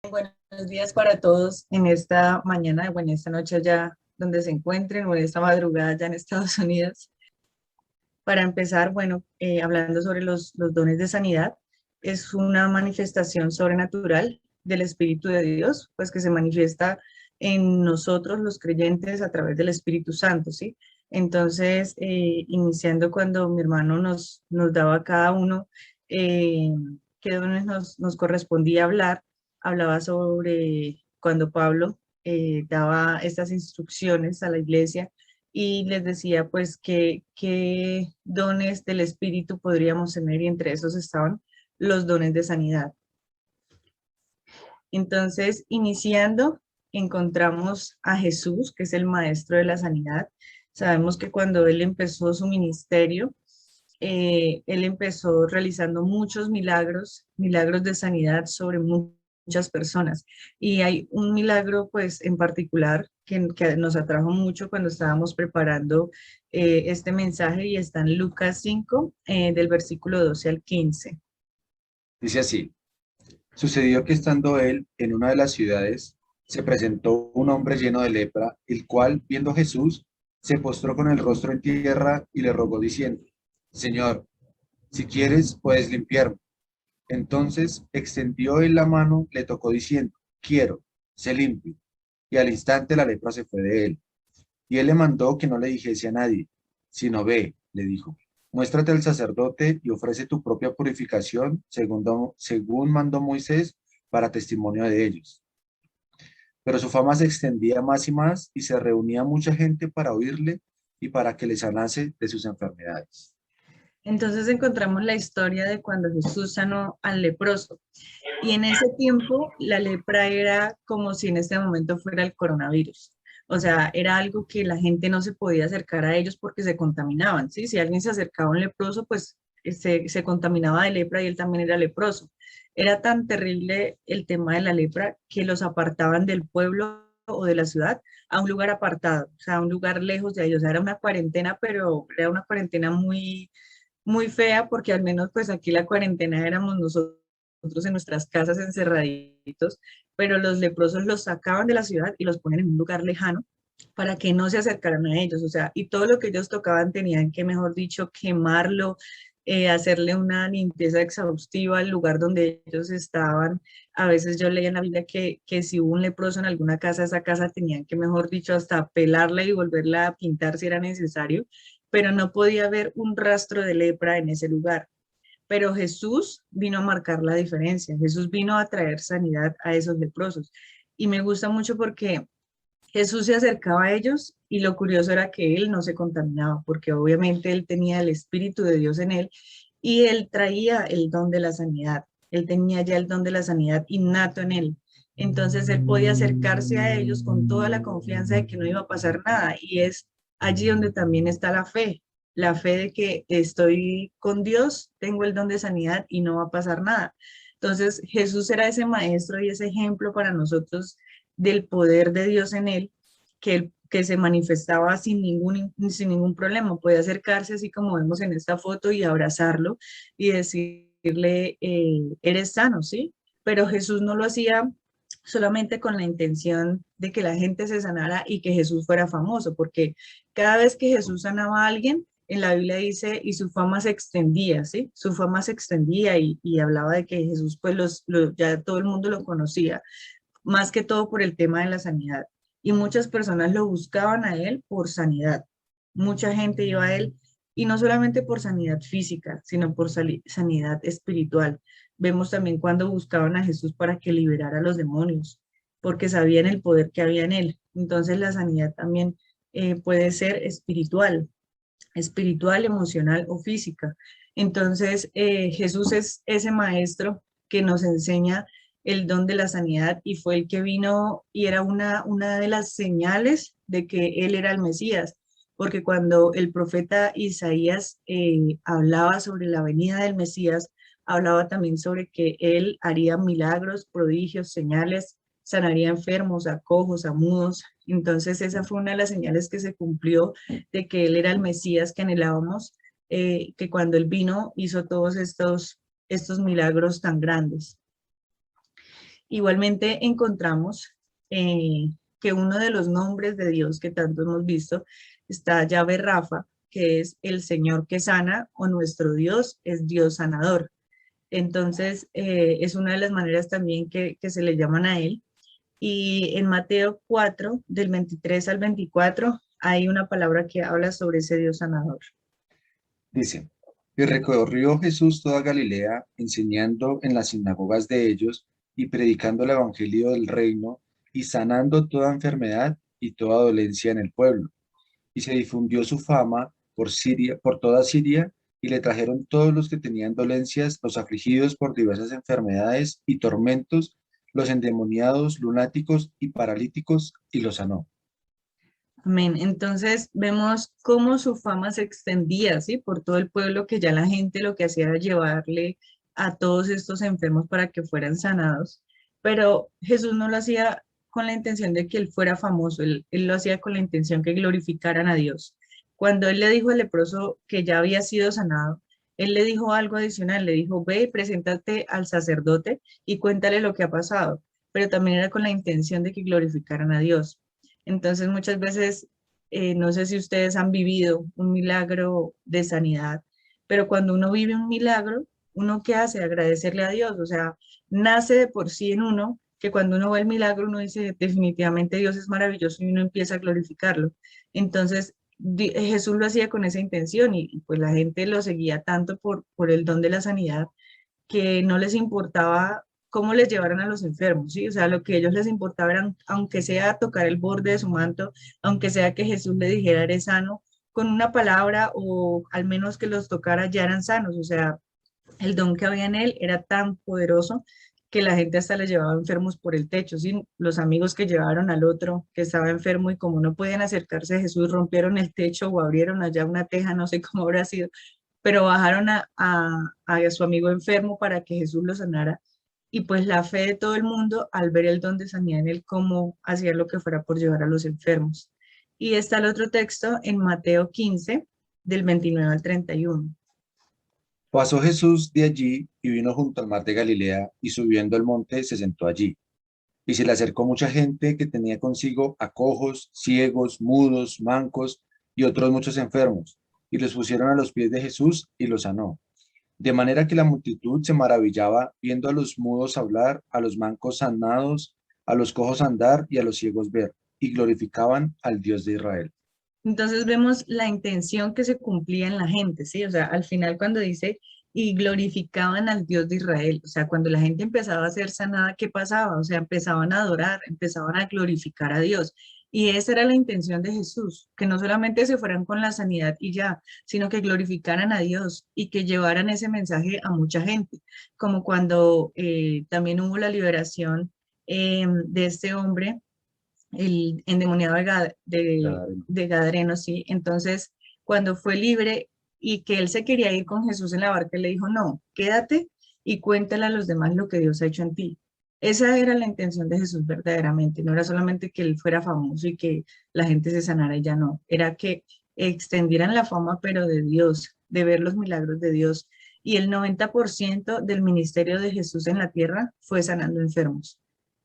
Buenos días para todos en esta mañana, o en esta noche ya donde se encuentren, o en esta madrugada ya en Estados Unidos. Para empezar, bueno, hablando sobre los dones de sanidad, es una manifestación sobrenatural del Espíritu de Dios, pues que se manifiesta en nosotros los creyentes a través del Espíritu Santo, ¿sí? Entonces, iniciando cuando mi hermano nos daba a cada uno eh, qué dones nos correspondía hablar, hablaba sobre cuando Pablo daba estas instrucciones a la iglesia y les decía pues qué dones del Espíritu podríamos tener y entre esos estaban los dones de sanidad. Entonces, iniciando, encontramos a Jesús, que es el maestro de la sanidad. Sabemos que cuando él empezó su ministerio, él empezó realizando muchos milagros, milagros de sanidad sobre muchas personas. Y hay un milagro, pues, en particular que nos atrajo mucho cuando estábamos preparando este mensaje y está en Lucas 5, del versículo 12 al 15. Dice así, sucedió que estando él en una de las ciudades, se presentó un hombre lleno de lepra, el cual, viendo a Jesús, se postró con el rostro en tierra y le rogó diciendo, Señor, si quieres, puedes limpiarme. Entonces extendió él la mano, le tocó diciendo, quiero, sé limpio. Y al instante la lepra se fue de él. Y él le mandó que no le dijese a nadie, sino ve, le dijo, muéstrate al sacerdote y ofrece tu propia purificación, según mandó Moisés, para testimonio de ellos. Pero su fama se extendía más y más, y se reunía mucha gente para oírle y para que le sanase de sus enfermedades. Entonces encontramos la historia de cuando Jesús sanó al leproso. Y en ese tiempo la lepra era como si en este momento fuera el coronavirus. O sea, era algo que la gente no se podía acercar a ellos porque se contaminaban, ¿sí? Si alguien se acercaba a un leproso, pues se contaminaba de lepra y él también era leproso. Era tan terrible el tema de la lepra que los apartaban del pueblo o de la ciudad a un lugar apartado, o sea, a un lugar lejos de ellos. O sea, era una cuarentena, pero era una cuarentena muy fea porque al menos pues aquí la cuarentena éramos nosotros en nuestras casas encerraditos, pero los leprosos los sacaban de la ciudad y los ponen en un lugar lejano para que no se acercaran a ellos, o sea, y todo lo que ellos tocaban tenían que, mejor dicho, quemarlo, hacerle una limpieza exhaustiva al lugar donde ellos estaban. A veces yo leía en la Biblia que si hubo un leproso en alguna casa, esa casa tenían que, mejor dicho, hasta pelarla y volverla a pintar si era necesario, pero no podía haber un rastro de lepra en ese lugar. Pero Jesús vino a marcar la diferencia, Jesús vino a traer sanidad a esos leprosos. Y me gusta mucho porque Jesús se acercaba a ellos y lo curioso era que él no se contaminaba, porque obviamente él tenía el Espíritu de Dios en él y él traía el don de la sanidad. Él tenía ya el don de la sanidad innato en él. Entonces él podía acercarse a ellos con toda la confianza de que no iba a pasar nada. Y es allí donde también está la fe de que estoy con Dios, tengo el don de sanidad y no va a pasar nada. Entonces Jesús era ese maestro y ese ejemplo para nosotros del poder de Dios en él, que se manifestaba sin ningún problema. Puede acercarse así como vemos en esta foto y abrazarlo y decirle, eres sano, ¿sí? Pero Jesús no lo hacía solamente con la intención de que la gente se sanara y que Jesús fuera famoso, porque cada vez que Jesús sanaba a alguien, en la Biblia dice, y su fama se extendía, ¿sí? Su fama se extendía y hablaba de que Jesús, pues ya todo el mundo lo conocía, más que todo por el tema de la sanidad. Y muchas personas lo buscaban a él por sanidad. Mucha gente iba a él y no solamente por sanidad física, sino por sanidad espiritual. Vemos también cuando buscaban a Jesús para que liberara a los demonios, porque sabían el poder que había en él. Entonces la sanidad también puede ser espiritual, emocional o física. Entonces, Jesús es ese maestro que nos enseña el don de la sanidad y fue el que vino y era una de las señales de que él era el Mesías, porque cuando el profeta Isaías hablaba sobre la venida del Mesías, hablaba también sobre que él haría milagros, prodigios, señales, sanaría enfermos, a cojos, a mudos. Entonces esa fue una de las señales que se cumplió de que él era el Mesías que anhelábamos, que cuando él vino hizo todos estos milagros tan grandes. Igualmente encontramos que uno de los nombres de Dios que tanto hemos visto está Yahvé Rafa, que es el Señor que sana, o nuestro Dios es Dios sanador. Entonces, es una de las maneras también que se le llaman a él. Y en Mateo 4, del 23 al 24, hay una palabra que habla sobre ese Dios sanador. Dice, y recorrió Jesús toda Galilea, enseñando en las sinagogas de ellos y predicando el evangelio del reino y sanando toda enfermedad y toda dolencia en el pueblo. Y se difundió su fama por Siria, por toda Siria, y le trajeron todos los que tenían dolencias, los afligidos por diversas enfermedades y tormentos, los endemoniados, lunáticos y paralíticos, y los sanó. Amén. Entonces vemos cómo su fama se extendía, ¿sí? Por todo el pueblo, que ya la gente lo que hacía era llevarle a todos estos enfermos para que fueran sanados. Pero Jesús no lo hacía con la intención de que él fuera famoso, él lo hacía con la intención que glorificaran a Dios. Cuando él le dijo al leproso que ya había sido sanado, él le dijo algo adicional, le dijo, ve y preséntate al sacerdote y cuéntale lo que ha pasado, pero también era con la intención de que glorificaran a Dios. Entonces, muchas veces, no sé si ustedes han vivido un milagro de sanidad, pero cuando uno vive un milagro, ¿uno qué hace? Agradecerle a Dios. O sea, nace de por sí en uno que cuando uno ve el milagro, uno dice, definitivamente Dios es maravilloso y uno empieza a glorificarlo. Entonces, Jesús lo hacía con esa intención y pues la gente lo seguía tanto por el don de la sanidad que no les importaba cómo les llevaran a los enfermos, ¿sí? O sea, lo que a ellos les importaba era, aunque sea tocar el borde de su manto, aunque sea que Jesús le dijera, eres sano, con una palabra o al menos que los tocara ya eran sanos. O sea, el don que había en él era tan poderoso que la gente hasta le llevaba enfermos por el techo, ¿sí? Los amigos que llevaron al otro que estaba enfermo y como no podían acercarse a Jesús, rompieron el techo o abrieron allá una teja, no sé cómo habrá sido, pero bajaron a su amigo enfermo para que Jesús lo sanara. Y pues la fe de todo el mundo al ver el don de sanidad en él, cómo hacía lo que fuera por llevar a los enfermos. Y está el otro texto en Mateo 15, del 29 al 31. Pasó Jesús de allí y vino junto al mar de Galilea, y subiendo al monte se sentó allí. Y se le acercó mucha gente que tenía consigo a cojos, ciegos, mudos, mancos y otros muchos enfermos, y los pusieron a los pies de Jesús y los sanó. De manera que la multitud se maravillaba viendo a los mudos hablar, a los mancos sanados, a los cojos andar y a los ciegos ver, y glorificaban al Dios de Israel. Entonces vemos la intención que se cumplía en la gente, ¿sí? O sea, al final cuando dice, y glorificaban al Dios de Israel, o sea, cuando la gente empezaba a ser sanada, ¿qué pasaba? O sea, empezaban a adorar, empezaban a glorificar a Dios. Y esa era la intención de Jesús, que no solamente se fueran con la sanidad y ya, sino que glorificaran a Dios y que llevaran ese mensaje a mucha gente, como cuando también hubo la liberación de este hombre el endemoniado Gadareno. de Gadareno, sí. Entonces, cuando fue libre y que él se quería ir con Jesús en la barca, él le dijo, no, quédate y cuéntale a los demás lo que Dios ha hecho en ti. Esa era la intención de Jesús verdaderamente, no era solamente que él fuera famoso y que la gente se sanara y ya no, era que extendieran la fama, pero de Dios, de ver los milagros de Dios. Y el 90% del ministerio de Jesús en la tierra fue sanando enfermos.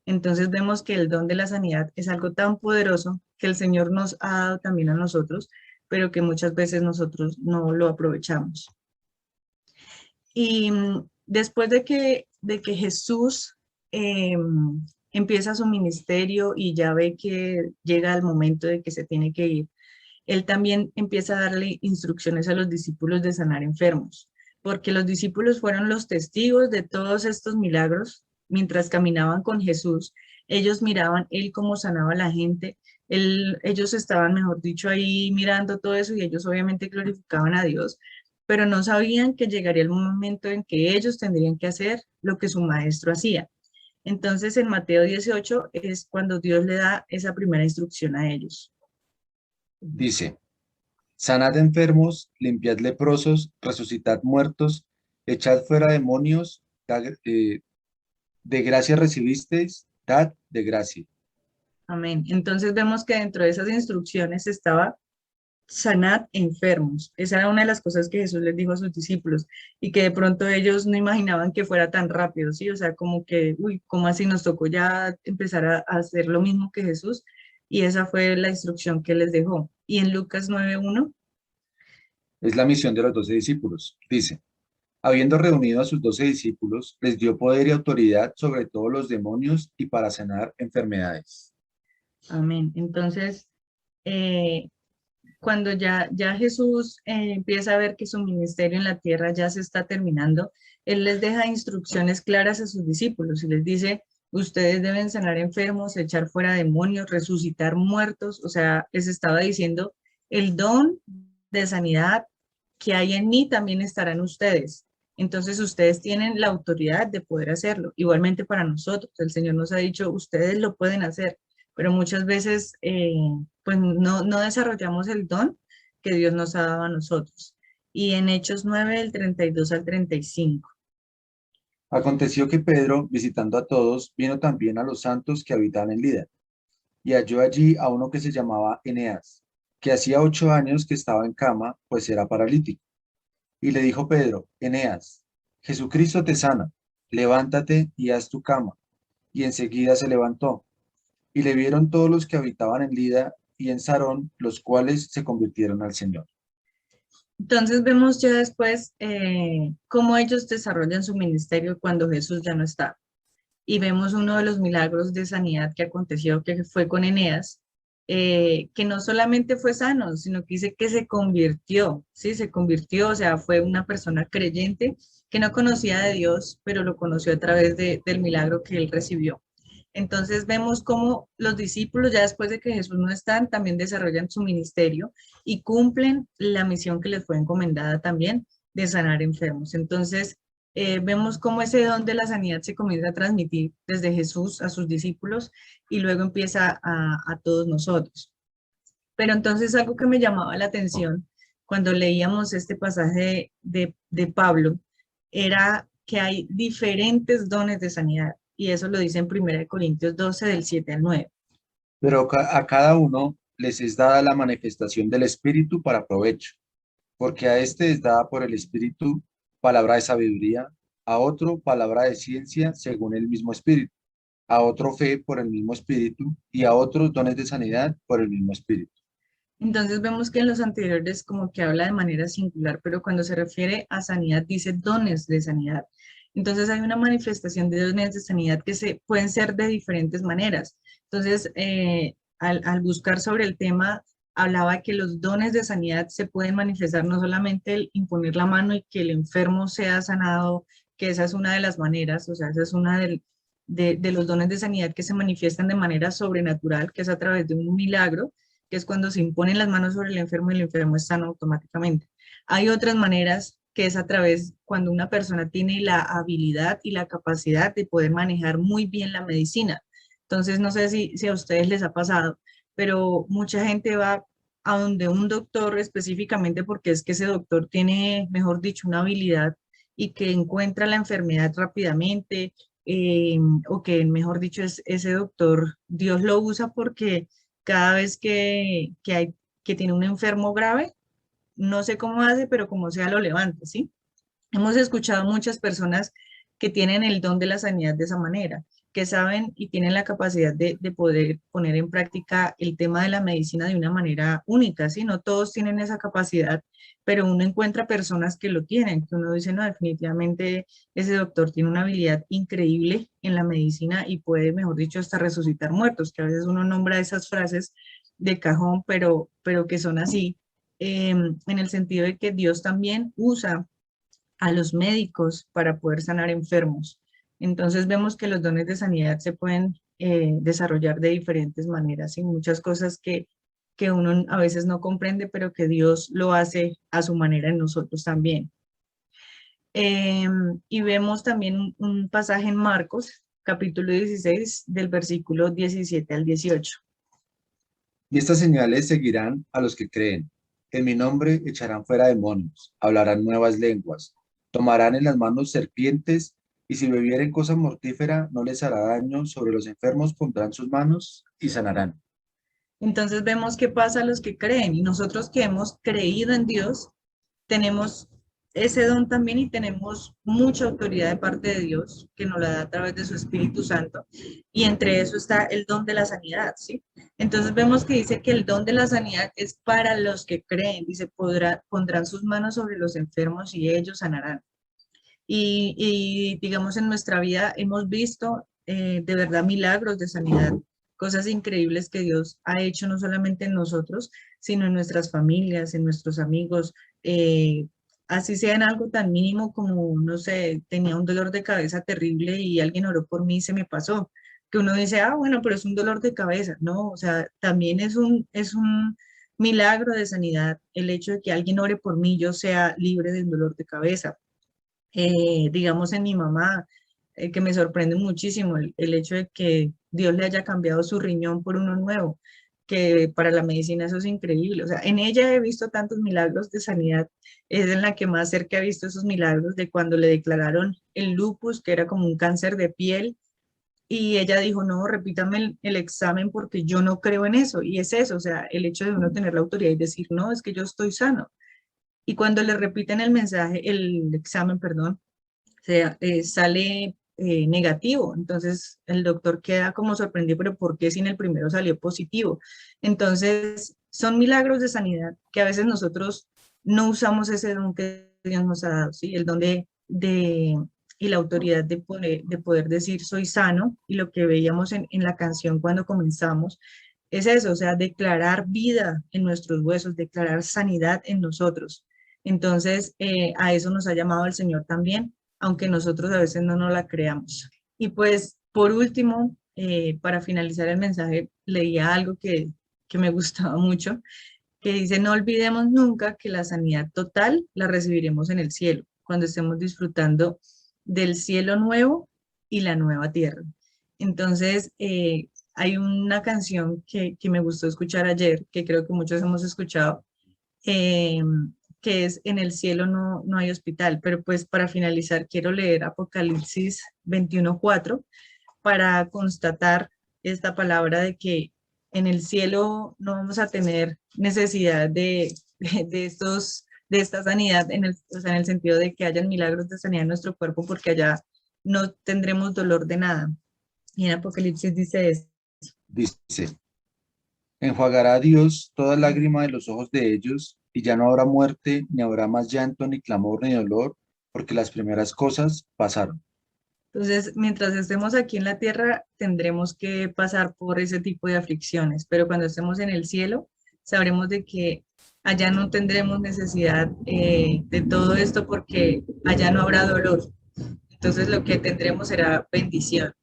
Entonces vemos que el don de la sanidad es algo tan poderoso que el Señor nos ha dado también a nosotros, pero que muchas veces nosotros no lo aprovechamos. Y después de que Jesús empieza su ministerio y ya ve que llega el momento de que se tiene que ir, él también empieza a darle instrucciones a los discípulos de sanar enfermos, porque los discípulos fueron los testigos de todos estos milagros mientras caminaban con Jesús. Ellos miraban él cómo sanaba a la gente, ellos estaban, mejor dicho, ahí mirando todo eso y ellos obviamente glorificaban a Dios, pero no sabían que llegaría el momento en que ellos tendrían que hacer lo que su maestro hacía. Entonces en Mateo 18 es cuando Dios le da esa primera instrucción a ellos. Dice, sanad enfermos, limpiad leprosos, resucitad muertos, echad fuera demonios, de gracia recibisteis, dad de gracia. Amén. Entonces vemos que dentro de esas instrucciones estaba sanad enfermos. Esa era una de las cosas que Jesús les dijo a sus discípulos y que de pronto ellos no imaginaban que fuera tan rápido, ¿sí? O sea, como que, uy, ¿cómo así nos tocó ya empezar a hacer lo mismo que Jesús? Y esa fue la instrucción que les dejó. Y en Lucas 9:1, Es la misión de los 12 discípulos. Dice, habiendo reunido a sus 12 discípulos, les dio poder y autoridad sobre todos los demonios y para sanar enfermedades. amén. Entonces, eh, cuando ya Jesús empieza a ver que su ministerio en la tierra ya se está terminando, Él les deja instrucciones claras a sus discípulos y les dice, ustedes deben sanar enfermos, echar fuera demonios, resucitar muertos, o sea, les estaba diciendo, el don de sanidad que hay en mí también estará en ustedes. Entonces ustedes tienen la autoridad de poder hacerlo. Igualmente para nosotros, el Señor nos ha dicho, ustedes lo pueden hacer, pero muchas veces pues no desarrollamos el don que Dios nos ha dado a nosotros. Y en Hechos 9 del 32 al 35. Aconteció que Pedro, visitando a todos, vino también a los santos que habitaban en Lida, y halló allí a uno que se llamaba Eneas, que hacía 8 años que estaba en cama, pues era paralítico. Y le dijo Pedro, Eneas, Jesucristo te sana, levántate y haz tu cama. Y enseguida se levantó. Y le vieron todos los que habitaban en Lida y en Sarón, los cuales se convirtieron al Señor. Entonces vemos ya después cómo ellos desarrollan su ministerio cuando Jesús ya no está. Y vemos uno de los milagros de sanidad que aconteció, que fue con Eneas, que no solamente fue sano, sino que dice que se convirtió, ¿sí? Se convirtió, o sea, fue una persona creyente que no conocía de Dios, pero lo conoció a través del milagro que él recibió. Entonces vemos cómo los discípulos, ya después de que Jesús no está, también desarrollan su ministerio y cumplen la misión que les fue encomendada también de sanar enfermos. Entonces, vemos cómo ese don de la sanidad se comienza a transmitir desde Jesús a sus discípulos y luego empieza a todos nosotros. Pero entonces algo que me llamaba la atención cuando leíamos este pasaje de Pablo era que hay diferentes dones de sanidad y eso lo dice en 1 Corintios 12 del 7 al 9. Pero a cada uno les es dada la manifestación del Espíritu para provecho, porque a este es dada por el Espíritu palabra de sabiduría, a otro palabra de ciencia según el mismo Espíritu, a otro fe por el mismo Espíritu y a otros dones de sanidad por el mismo Espíritu. Entonces vemos que en los anteriores como que habla de manera singular, pero cuando se refiere a sanidad dice dones de sanidad. Entonces hay una manifestación de dones de sanidad que se pueden ser de diferentes maneras. Entonces, al buscar sobre el tema, hablaba que los dones de sanidad se pueden manifestar no solamente el imponer la mano y que el enfermo sea sanado, que esa es una de las maneras, o sea, esa es una de los dones de sanidad que se manifiestan de manera sobrenatural, que es a través de un milagro, que es cuando se imponen las manos sobre el enfermo y el enfermo es sano automáticamente. Hay otras maneras que es a través cuando una persona tiene la habilidad y la capacidad de poder manejar muy bien la medicina. Entonces, no sé si a ustedes les ha pasado, pero mucha gente va a donde un doctor específicamente porque es que ese doctor tiene, mejor dicho, una habilidad y que encuentra la enfermedad rápidamente, o que, mejor dicho, ese doctor, Dios lo usa porque cada vez que tiene un enfermo grave, no sé cómo hace, pero como sea lo levanta, ¿sí? Hemos escuchado muchas personas que tienen el don de la sanidad de esa manera, que saben y tienen la capacidad de poder poner en práctica el tema de la medicina de una manera única, ¿sí? No todos tienen esa capacidad, pero uno encuentra personas que lo tienen, que uno dice, no, definitivamente ese doctor tiene una habilidad increíble en la medicina y puede, mejor dicho, hasta resucitar muertos, que a veces uno nombra esas frases de cajón, pero que son así, en el sentido de que Dios también usa a los médicos para poder sanar enfermos. Entonces vemos que los dones de sanidad se pueden desarrollar de diferentes maneras y muchas cosas que uno a veces no comprende, pero que Dios lo hace a su manera en nosotros también. Y vemos también un pasaje en Marcos, capítulo 16, del versículo 17 al 18. Y estas señales seguirán a los que creen. En mi nombre echarán fuera demonios, hablarán nuevas lenguas, tomarán en las manos serpientes, y si bebieren cosa mortífera no les hará daño, sobre los enfermos pondrán sus manos y sanarán. Entonces vemos qué pasa a los que creen y nosotros que hemos creído en Dios, tenemos ese don también y tenemos mucha autoridad de parte de Dios que nos la da a través de su Espíritu Santo y entre eso está el don de la sanidad, ¿sí? Entonces vemos que dice que el don de la sanidad es para los que creen, dice, pondrán sus manos sobre los enfermos y ellos sanarán. Y digamos en nuestra vida hemos visto de verdad milagros de sanidad, cosas increíbles que Dios ha hecho no solamente en nosotros, sino en nuestras familias, en nuestros amigos, eh, así sea en algo tan mínimo como, no sé, tenía un dolor de cabeza terrible y alguien oró por mí y se me pasó. Que uno dice, ah, bueno, pero es un dolor de cabeza. No, o sea, también es un milagro de sanidad el hecho de que alguien ore por mí, y yo sea libre del dolor de cabeza. Digamos en mi mamá, que me sorprende muchísimo el hecho de que Dios le haya cambiado su riñón por uno nuevo, que para la medicina eso es increíble. O sea, en ella he visto tantos milagros de sanidad, es en la que más cerca he visto esos milagros de cuando le declararon el lupus, que era como un cáncer de piel, y ella dijo, no, repítame el examen porque yo no creo en eso. Y es eso, o sea, el hecho de uno tener la autoridad y decir, no, es que yo estoy sano. Y cuando le repiten el mensaje, el examen, perdón, sale negativo. Entonces el doctor queda como sorprendido, pero ¿por qué si en el primero salió positivo? Entonces son milagros de sanidad que a veces nosotros no usamos ese don que Dios nos ha dado, ¿sí? El don y la autoridad de poder decir soy sano y lo que veíamos en la canción cuando comenzamos. Es eso, o sea, declarar vida en nuestros huesos, declarar sanidad en nosotros. Entonces, a eso nos ha llamado el Señor también, aunque nosotros a veces no nos la creamos. Y pues, por último, para finalizar el mensaje, leía algo que me gustaba mucho, que dice, no olvidemos nunca que la sanidad total la recibiremos en el cielo, cuando estemos disfrutando del cielo nuevo y la nueva tierra. Entonces, hay una canción que me gustó escuchar ayer, que creo que muchos hemos escuchado, eh, que es en el cielo no hay hospital, pero pues para finalizar quiero leer Apocalipsis 21:4 para constatar esta palabra de que en el cielo no vamos a tener necesidad de esta sanidad, o sea, en el sentido de que hayan milagros de sanidad en nuestro cuerpo, porque allá no tendremos dolor de nada. Y en Apocalipsis dice esto. Dice, enjuagará Dios toda lágrima de los ojos de ellos, y ya no habrá muerte, ni habrá más llanto, ni clamor, ni dolor, porque las primeras cosas pasaron. Entonces, mientras estemos aquí en la tierra, tendremos que pasar por ese tipo de aflicciones, pero cuando estemos en el cielo, sabremos de que allá no tendremos necesidad de todo esto porque allá no habrá dolor. Entonces, lo que tendremos será bendición.